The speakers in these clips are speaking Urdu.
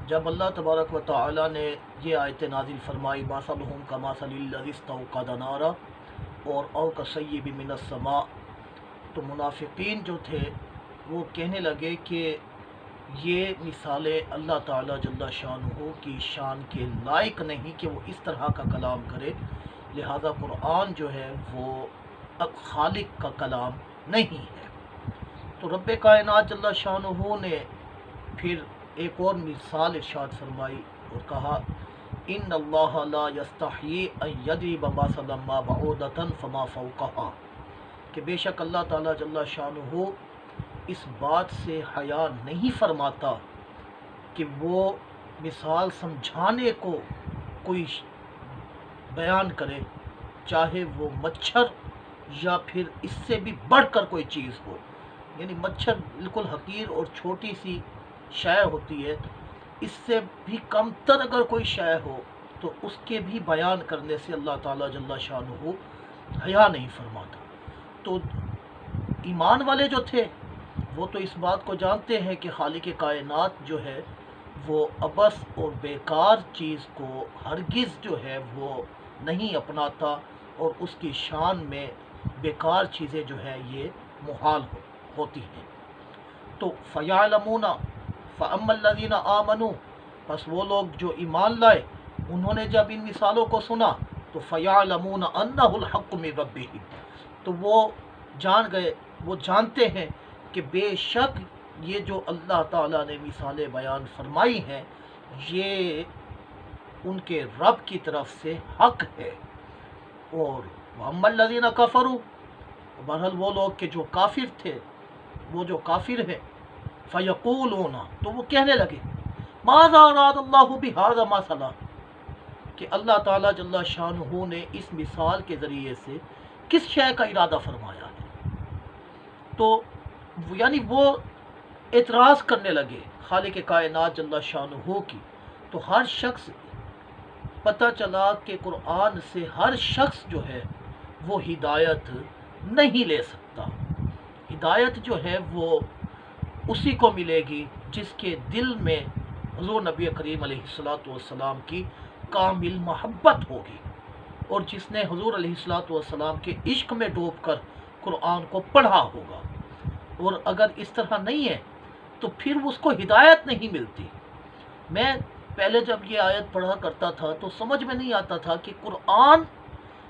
جب اللہ تبارک و تعالی نے یہ آیت نازل فرمائی مثلہم کمثل الذی استوقد نارا اور او کصیب من السماء، تو منافقین جو تھے وہ کہنے لگے کہ یہ مثالیں اللہ تعالیٰ جل شانہ کی شان کے لائق نہیں کہ وہ اس طرح کا کلام کرے، لہذا قرآن جو ہے وہ خالق کا کلام نہیں ہے۔ تو رب کائنات جل شانہ نے پھر ایک اور مثال ارشاد فرمائی اور کہا ان اللہ لا یستحیی ان یضرب مثلا ما بعوضۃ فما فوقها، کہ بے شک اللہ تعالیٰ جل شانہ اس بات سے حیا نہیں فرماتا کہ وہ مثال سمجھانے کو کوئی بیان کرے، چاہے وہ مچھر یا پھر اس سے بھی بڑھ کر کوئی چیز ہو۔ یعنی مچھر بالکل حقیر اور چھوٹی سی شے ہوتی ہے، اس سے بھی کم تر اگر کوئی شے ہو تو اس کے بھی بیان کرنے سے اللہ تعالیٰ جل شانہ حیا نہیں فرماتا۔ تو ایمان والے جو تھے وہ تو اس بات کو جانتے ہیں کہ خالق کائنات جو ہے وہ عبث اور بیکار چیز کو ہرگز جو ہے وہ نہیں اپناتا، اور اس کی شان میں بیکار چیزیں جو ہے یہ محال ہوتی ہیں۔ تو فَيَعْلَمُونَ فَأَمَّا الَّذِينَ آمَنُوا، پس وہ لوگ جو ایمان لائے انہوں نے جب ان مثالوں کو سنا تو فَيَعْلَمُونَ أَنَّهُ الْحَقُّ مِن رَبِّهِمْ، تو وہ جان گئے، وہ جانتے ہیں کہ بے شک یہ جو اللہ تعالیٰ نے مثالیں بیان فرمائی ہیں یہ ان کے رب کی طرف سے حق ہے۔ اور وَأَمَّا الَّذِينَ كَفَرُوا، بہرحال وہ لوگ کہ جو کافر تھے، وہ جو کافر ہیں، فَيَقُولُونَ، تو وہ کہنے لگے مَاذَا أَرَادَ اللَّهُ بِهَذَا مَثَلًا، کہ اللہ تعالیٰ جل شانہ نے اس مثال کے ذریعے سے کس شے کا ارادہ فرمایا ہے۔ تو یعنی وہ اعتراض کرنے لگے خالق کائنات جل شانہ کی۔ تو ہر شخص پتہ چلا کہ قرآن سے ہر شخص جو ہے وہ ہدایت نہیں لے سکتا۔ ہدایت جو ہے وہ اسی کو ملے گی جس کے دل میں حضور نبی کریم علیہ السلام کی کامل محبت ہوگی، اور جس نے حضور علیہ السلام کے عشق میں ڈوب کر قرآن کو پڑھا ہوگا۔ اور اگر اس طرح نہیں ہے تو پھر اس کو ہدایت نہیں ملتی۔ میں پہلے جب یہ آیت پڑھا کرتا تھا تو سمجھ میں نہیں آتا تھا کہ قرآن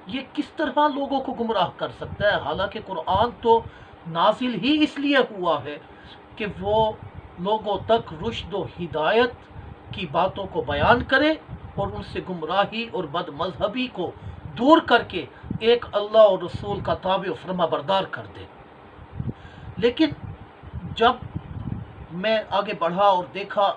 یہ کس طرح لوگوں کو گمراہ کر سکتا ہے، حالانکہ قرآن تو نازل ہی اس لیے ہوا ہے کہ وہ لوگوں تک رشد و ہدایت کی باتوں کو بیان کرے اور ان سے گمراہی اور بد مذہبی کو دور کر کے ایک اللہ اور رسول کا تابع و فرما بردار کر دے۔ لیکن جب میں آگے بڑھا اور دیکھا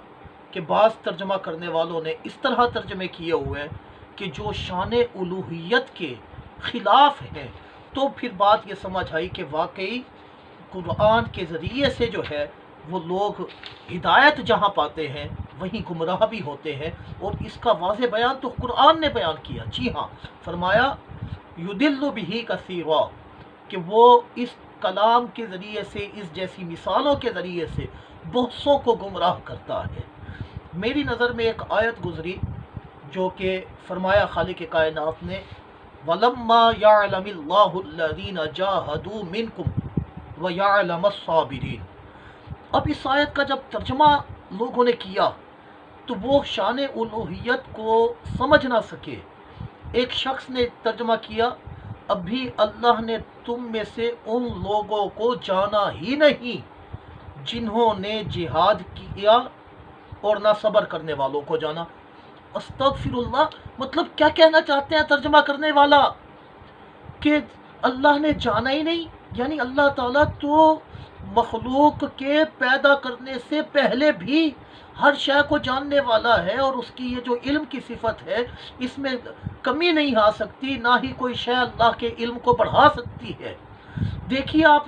کہ بعض ترجمہ کرنے والوں نے اس طرح ترجمے کیے ہوئے ہیں کہ جو شان الوہیت کے خلاف ہے، تو پھر بات یہ سمجھ آئی کہ واقعی قرآن کے ذریعے سے جو ہے وہ لوگ ہدایت جہاں پاتے ہیں وہیں گمراہ بھی ہوتے ہیں، اور اس کا واضح بیان تو قرآن نے بیان کیا۔ جی ہاں، فرمایا یُضِلُّ بِهِ کثیرا، کہ وہ اس کلام کے ذریعے سے، اس جیسی مثالوں کے ذریعے سے بہت سوں کو گمراہ کرتا ہے۔ میری نظر میں ایک آیت گزری جو کہ فرمایا خالق کائنات نے وَلَمَّا يَعْلَمِ اللَّهُ الَّذِينَ جَاهَدُوا مِنْكُمْ وَيَعْلَمَ الصَّابِرِينَ۔ اب اس آیت کا جب ترجمہ لوگوں نے کیا تو وہ شان الوہیت کو سمجھ نہ سکے۔ ایک شخص نے ترجمہ کیا ابھی اللہ نے تم میں سے ان لوگوں کو جانا ہی نہیں جنہوں نے جہاد کیا اور نہ صبر کرنے والوں کو جانا۔ استغفر اللہ، مطلب کیا کہنا چاہتے ہیں ترجمہ کرنے والا کہ اللہ نے جانا ہی نہیں؟ یعنی اللہ تعالیٰ تو مخلوق کے پیدا کرنے سے پہلے بھی ہر شے کو جاننے والا ہے، اور اس کی یہ جو علم کی صفت ہے اس میں کمی نہیں آ سکتی، نہ ہی کوئی شے اللہ کے علم کو بڑھا سکتی ہے۔ دیکھیے آپ،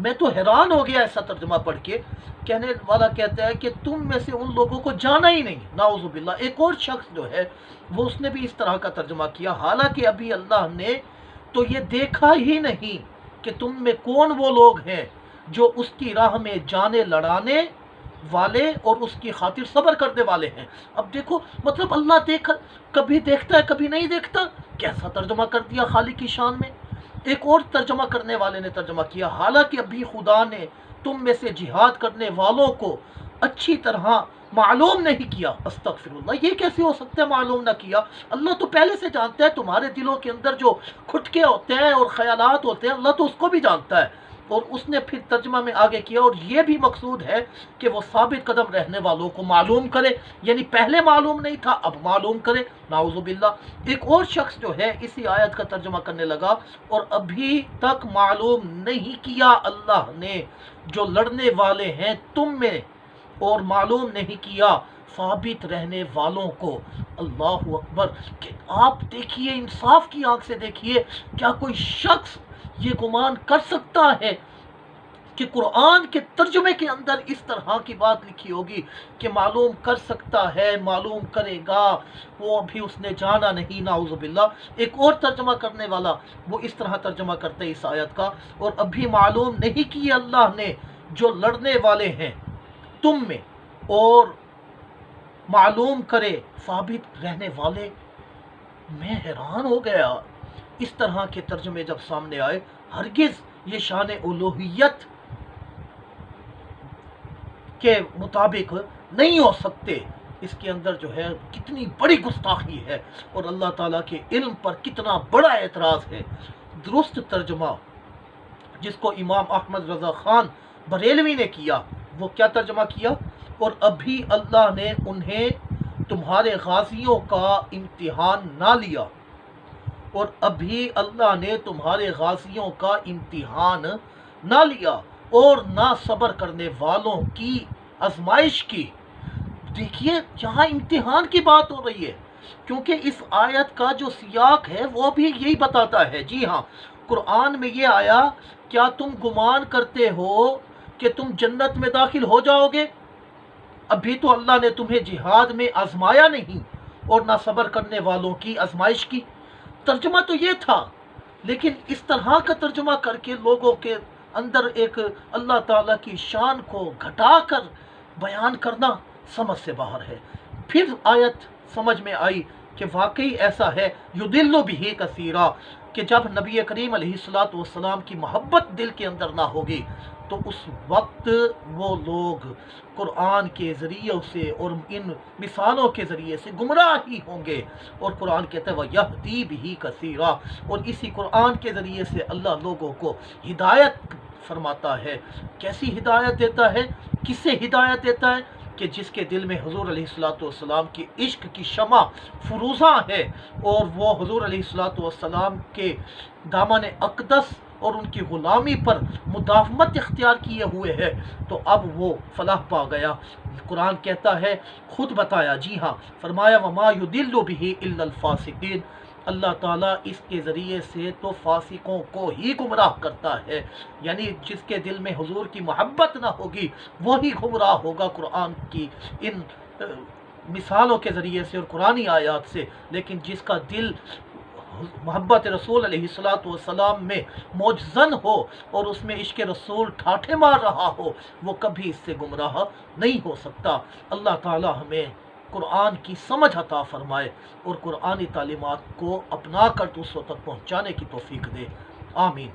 میں تو حیران ہو گیا ایسا ترجمہ پڑھ کے۔ کہنے والا کہتا ہے کہ تم میں سے ان لوگوں کو جانا ہی نہیں، نعوذ باللہ۔ ایک اور شخص جو ہے وہ اس نے بھی اس طرح کا ترجمہ کیا، حالانکہ ابھی اللہ نے تو یہ دیکھا ہی نہیں کہ تم میں کون وہ لوگ ہیں جو اس کی راہ میں جانیں لڑانے والے اور اس کی خاطر صبر کرنے والے ہیں۔ اب دیکھو مطلب اللہ کبھی دیکھتا ہے کبھی نہیں دیکھتا، کیسا ترجمہ کر دیا خالق کی شان میں۔ ایک اور ترجمہ کرنے والے نے ترجمہ کیا، حالانکہ ابھی خدا نے تم میں سے جہاد کرنے والوں کو اچھی طرح معلوم نہیں کیا۔ استغفر اللہ، یہ کیسے ہو سکتا ہے معلوم نہ کیا؟ اللہ تو پہلے سے جانتا ہے تمہارے دلوں کے اندر جو کھٹکے ہوتے ہیں اور خیالات ہوتے ہیں، اللہ تو اس کو بھی جانتا ہے۔ اور اس نے پھر ترجمہ میں آگے کیا، اور یہ بھی مقصود ہے کہ وہ ثابت قدم رہنے والوں کو معلوم کرے، یعنی پہلے معلوم نہیں تھا اب معلوم کرے، نعوذ باللہ۔ ایک اور شخص جو ہے اسی آیت کا ترجمہ کرنے لگا، اور ابھی تک معلوم نہیں کیا اللہ نے جو لڑنے والے ہیں تم میں، اور معلوم نہیں کیا ثابت رہنے والوں کو۔ اللہ اکبر! کہ آپ دیکھیے، انصاف کی آنکھ سے دیکھیے، کیا کوئی شخص یہ گمان کر سکتا ہے کہ قرآن کے ترجمے کے اندر اس طرح کی بات لکھی ہوگی کہ معلوم کر سکتا ہے، معلوم کرے گا، وہ ابھی اس نے جانا نہیں، نعوذ باللہ۔ ایک اور ترجمہ کرنے والا وہ اس طرح ترجمہ کرتے اس آیت کا، اور ابھی معلوم نہیں کی اللہ نے جو لڑنے والے ہیں تم میں، اور معلوم کرے ثابت رہنے والے۔ میں حیران ہو گیا، اس طرح کے ترجمے جب سامنے آئے، ہرگز یہ شان الوہیت کے مطابق نہیں ہو سکتے۔ اس کے اندر جو ہے کتنی بڑی گستاخی ہے، اور اللہ تعالیٰ کے علم پر کتنا بڑا اعتراض ہے۔ درست ترجمہ جس کو امام احمد رضا خان بریلوی نے کیا، وہ کیا ترجمہ کیا؟ اور ابھی اللہ نے انہیں تمہارے غازیوں کا امتحان نہ لیا، اور ابھی اللہ نے تمہارے غازیوں کا امتحان نہ لیا، اور نہ صبر کرنے والوں کی آزمائش کی۔ دیکھیے یہاں امتحان کی بات ہو رہی ہے، کیونکہ اس آیت کا جو سیاق ہے وہ بھی یہی بتاتا ہے۔ جی ہاں، قرآن میں یہ آیا، کیا تم گمان کرتے ہو کہ تم جنت میں داخل ہو جاؤ گے؟ ابھی تو اللہ نے تمہیں جہاد میں آزمایا نہیں، اور نہ صبر کرنے والوں کی آزمائش کی۔ ترجمہ تو یہ تھا، لیکن اس طرح کا ترجمہ کر کے لوگوں کے اندر ایک اللہ تعالیٰ کی شان کو گھٹا کر بیان کرنا سمجھ سے باہر ہے۔ پھر آیت سمجھ میں آئی کہ واقعی ایسا ہے، یضل بہ کثیرا، کہ جب نبی کریم علیہ الصلوۃ والسلام کی محبت دل کے اندر نہ ہوگی تو اس وقت وہ لوگ قرآن کے ذریعے سے اور ان مثالوں کے ذریعے سے گمراہ ہی ہوں گے۔ اور قرآن کہتا ہے وَيَهْدِي بِهِ كَثِيرًا، اور اسی قرآن کے ذریعے سے اللہ لوگوں کو ہدایت فرماتا ہے۔ کیسی ہدایت دیتا ہے؟ کس سے ہدایت دیتا ہے؟ کہ جس کے دل میں حضور علیہ الصلوۃ والسلام کی عشق کی شمع فروزاں ہے، اور وہ حضور علیہ الصلوۃ والسلام کے دامن اقدس اور ان کی غلامی پر مداومت اختیار کیے ہوئے ہے، تو اب وہ فلاح پا گیا۔ قرآن کہتا ہے، خود بتایا، جی ہاں، فرمایا وَمَا يُضِلُّ بِهِ إِلَّا الْفَاسِقِينَ، اللہ تعالیٰ اس کے ذریعے سے تو فاسقوں کو ہی گمراہ کرتا ہے، یعنی جس کے دل میں حضور کی محبت نہ ہوگی وہی گمراہ ہوگا قرآن کی ان مثالوں کے ذریعے سے اور قرآنی آیات سے۔ لیکن جس کا دل محبت رسول علیہ الصلوۃ والسلام میں موجزن ہو اور اس میں عشق رسول ٹھاٹھے مار رہا ہو، وہ کبھی اس سے گمراہ نہیں ہو سکتا۔ اللہ تعالی ہمیں قرآن کی سمجھ عطا فرمائے اور قرآنی تعلیمات کو اپنا کر دوسروں تک پہنچانے کی توفیق دے، آمین۔